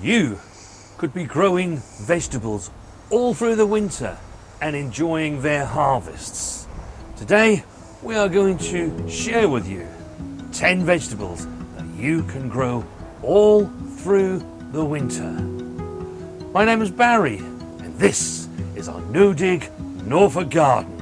You could be growing vegetables all through the winter and enjoying their harvests. Today we are going to share with you 10 vegetables that you can grow all through the winter. My name is Barry and this is our No Dig Norfolk garden.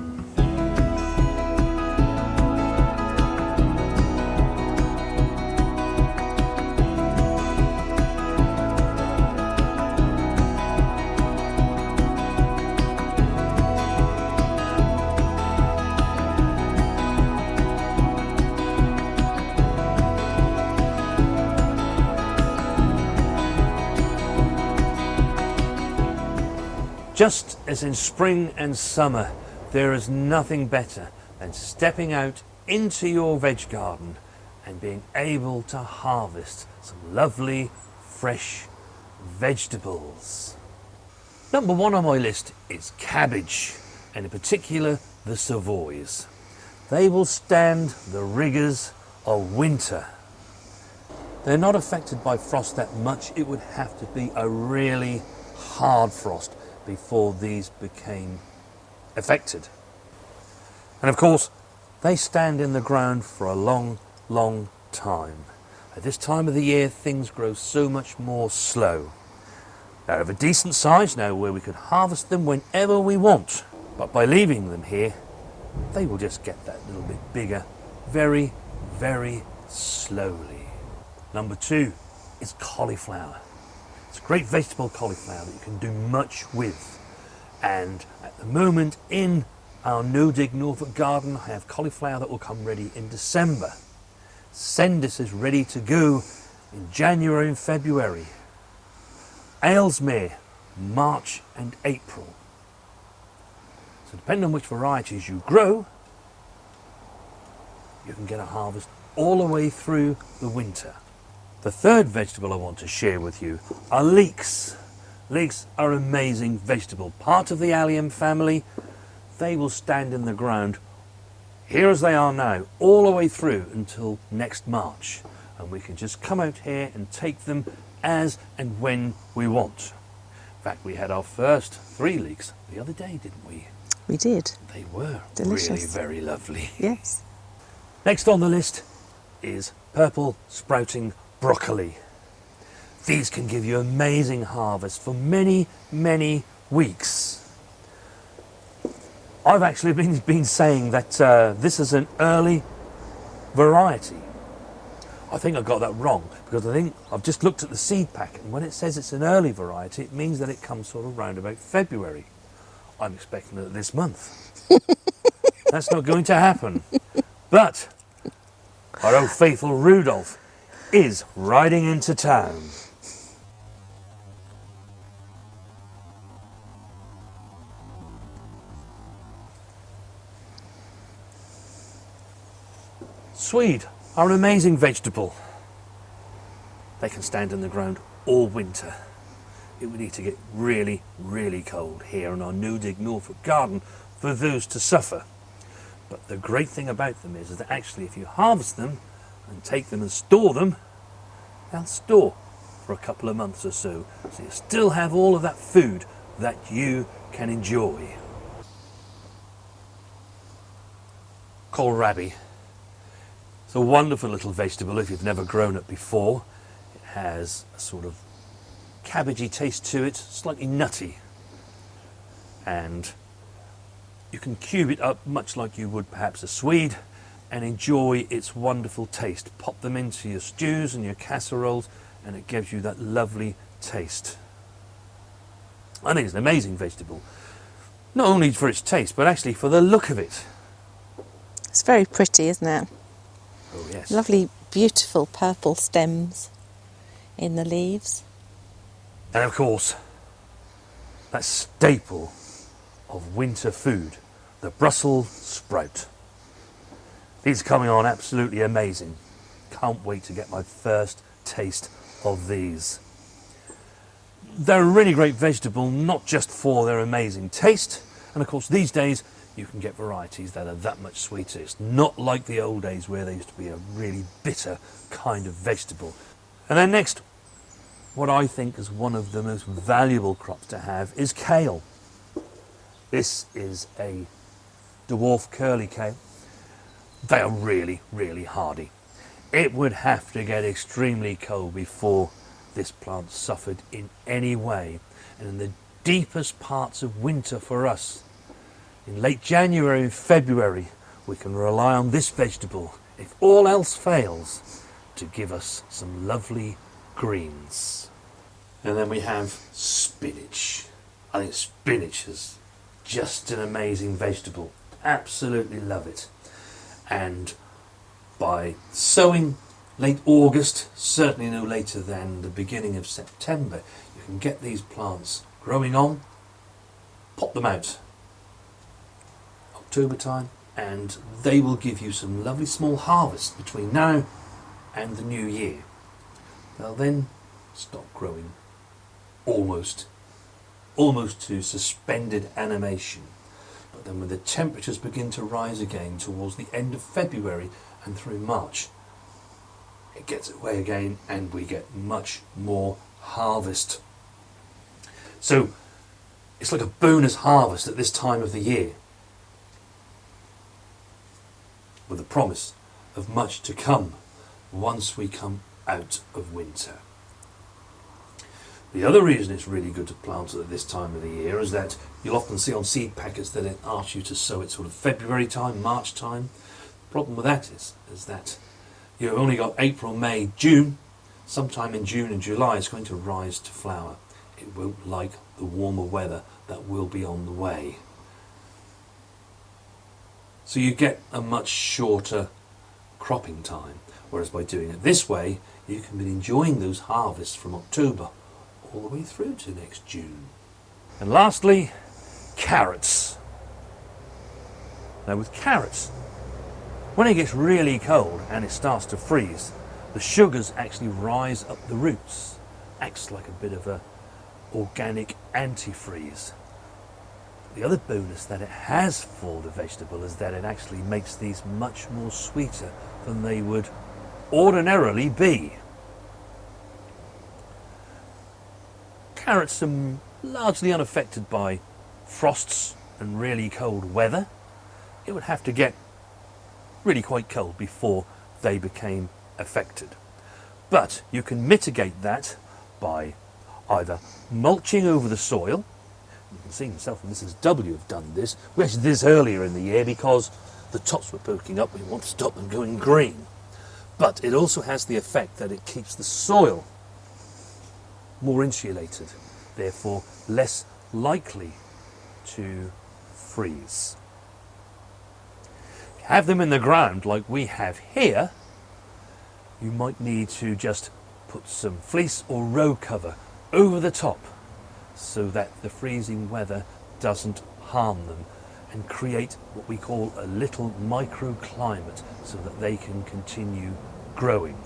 Just as in spring and summer, there is nothing better than stepping out into your veg garden and being able to harvest some lovely, fresh vegetables. Number one on my list is cabbage, and in particular the Savoys. They will stand the rigours of winter. They're not affected by frost that much. It would have to be a really hard frost before these became affected. And of course, they stand in the ground for a long, long time. At this time of the year, things grow so much more slow. They're of a decent size now where we could harvest them whenever we want, but by leaving them here, they will just get that little bit bigger very, very slowly. Number two is cauliflower. It's a great vegetable, cauliflower, that you can do much with. And at the moment in our No Dig Norfolk garden, I have cauliflower that will come ready in December. Sendis is ready to go in January and February. Aylesmere, March and April. So depending on which varieties you grow, you can get a harvest all the way through the winter. The third vegetable I want to share with you are leeks. Leeks are an amazing vegetable, part of the allium family. They will stand in the ground here as they are now, all the way through until next March. And we can just come out here and take them as and when we want. In fact, we had our first 3 leeks the other day, didn't we? We did. They were delicious. Really very lovely. Yes. Next on the list is purple sprouting broccoli. These can give you amazing harvest for many, many weeks. I've actually been saying that this is an early variety. I think I got that wrong because I think I've just looked at the seed packet and when it says it's an early variety, it means that it comes sort of round about February. I'm expecting it this month. That's not going to happen. But our old faithful Rudolph is riding into town. Swede are an amazing vegetable. They can stand in the ground all winter. It would need to get really, really cold here in our No Dig Norfolk garden for those to suffer. But the great thing about them is that actually if you harvest them and take them and store them, they'll store for a couple of months or so. So you still have all of that food that you can enjoy. Kohlrabi. It's a wonderful little vegetable if you've never grown it before. It has a sort of cabbagey taste to it, slightly nutty. And you can cube it up much like you would perhaps a Swede and enjoy its wonderful taste. Pop them into your stews and your casseroles and it gives you that lovely taste. I think it's an amazing vegetable. Not only for its taste, but actually for the look of it. It's very pretty, isn't it? Oh yes. Lovely, beautiful purple stems in the leaves. And of course, that staple of winter food, the Brussels sprout. These are coming on absolutely amazing. Can't wait to get my first taste of these. They're a really great vegetable, not just for their amazing taste, and of course these days you can get varieties that are that much sweeter. It's not like the old days where they used to be a really bitter kind of vegetable. And then next, what I think is one of the most valuable crops to have is kale. This is a dwarf curly kale. They are really, really hardy. It would have to get extremely cold before this plant suffered in any way. And in the deepest parts of winter for us, in late January and February, we can rely on this vegetable, if all else fails, to give us some lovely greens. And then we have spinach. I think spinach is just an amazing vegetable. Absolutely love it. And by sowing late August, certainly no later than the beginning of September, you can get these plants growing on, pop them out October time, and they will give you some lovely small harvests between now and the new year. They'll then stop growing almost to suspended animation. But then when the temperatures begin to rise again towards the end of February and through March, it gets away again and we get much more harvest. So it's like a bonus harvest at this time of the year, with the promise of much to come once we come out of winter. The other reason it's really good to plant it at this time of the year is that you'll often see on seed packets that it asks you to sow it sort of February time, March time. The problem with that is that you've only got April, May, June. Sometime in June and July it's going to rise to flower. It won't like the warmer weather that will be on the way. So you get a much shorter cropping time, whereas by doing it this way you can be enjoying those harvests from October all the way through to next June. And lastly, carrots. Now with carrots, when it gets really cold and it starts to freeze, the sugars actually rise up the roots. Acts like a bit of a organic antifreeze. The other bonus that it has for the vegetable is that it actually makes these much more sweeter than they would ordinarily be. Carrots are largely unaffected by frosts and really cold weather. It would have to get really quite cold before they became affected. But you can mitigate that by either mulching over the soil. You can see myself and Mrs. W have done this. We actually did this earlier in the year because the tops were poking up. We want to stop them going green. But it also has the effect that it keeps the soil more insulated, therefore less likely to freeze. If you have them in the ground like we have here, you might need to just put some fleece or row cover over the top so that the freezing weather doesn't harm them, and create what we call a little microclimate so that they can continue growing.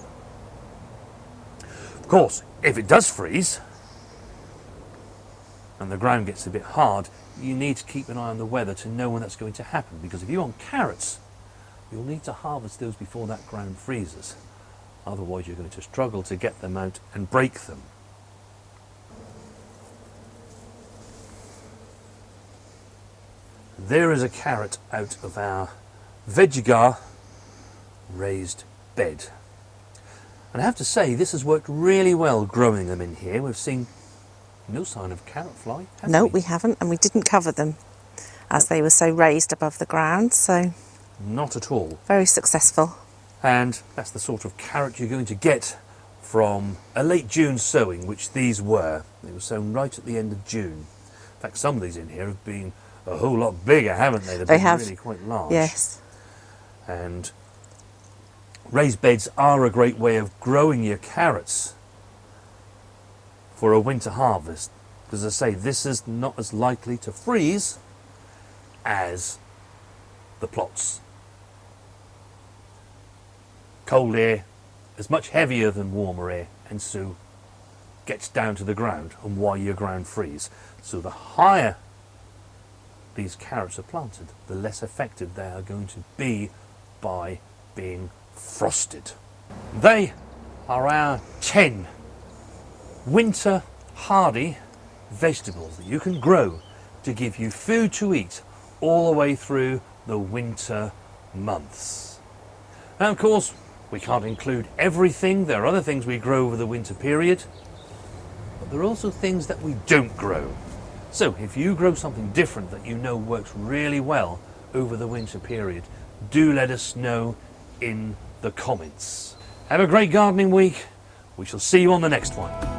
Of course, if it does freeze and the ground gets a bit hard, you need to keep an eye on the weather to know when that's going to happen, because if you want carrots, you'll need to harvest those before that ground freezes. Otherwise you're going to struggle to get them out and break them. There is a carrot out of our veggie raised bed. And I have to say, this has worked really well growing them in here. We've seen no sign of carrot fly, have we? No, we haven't, and we didn't cover them as they were so raised above the ground, so not at all. very successful. And that's the sort of carrot you're going to get from a late June sowing, which these were. They were sown right at the end of June. In fact, some of these in here have been a whole lot bigger, haven't they? They've been really quite large. Yes. And raised beds are a great way of growing your carrots for a winter harvest, because as I say, this is not as likely to freeze as the plots. Cold air is much heavier than warmer air, and so gets down to the ground, and why your ground freeze. So the higher these carrots are planted, the less affected they are going to be by being frosted. They are our 10 winter hardy vegetables that you can grow to give you food to eat all the way through the winter months. Now, of course, we can't include everything. There are other things we grow over the winter period, but there are also things that we don't grow. So if you grow something different that you know works really well over the winter period, do let us know in the comments. Have a great gardening week. We shall see you on the next one.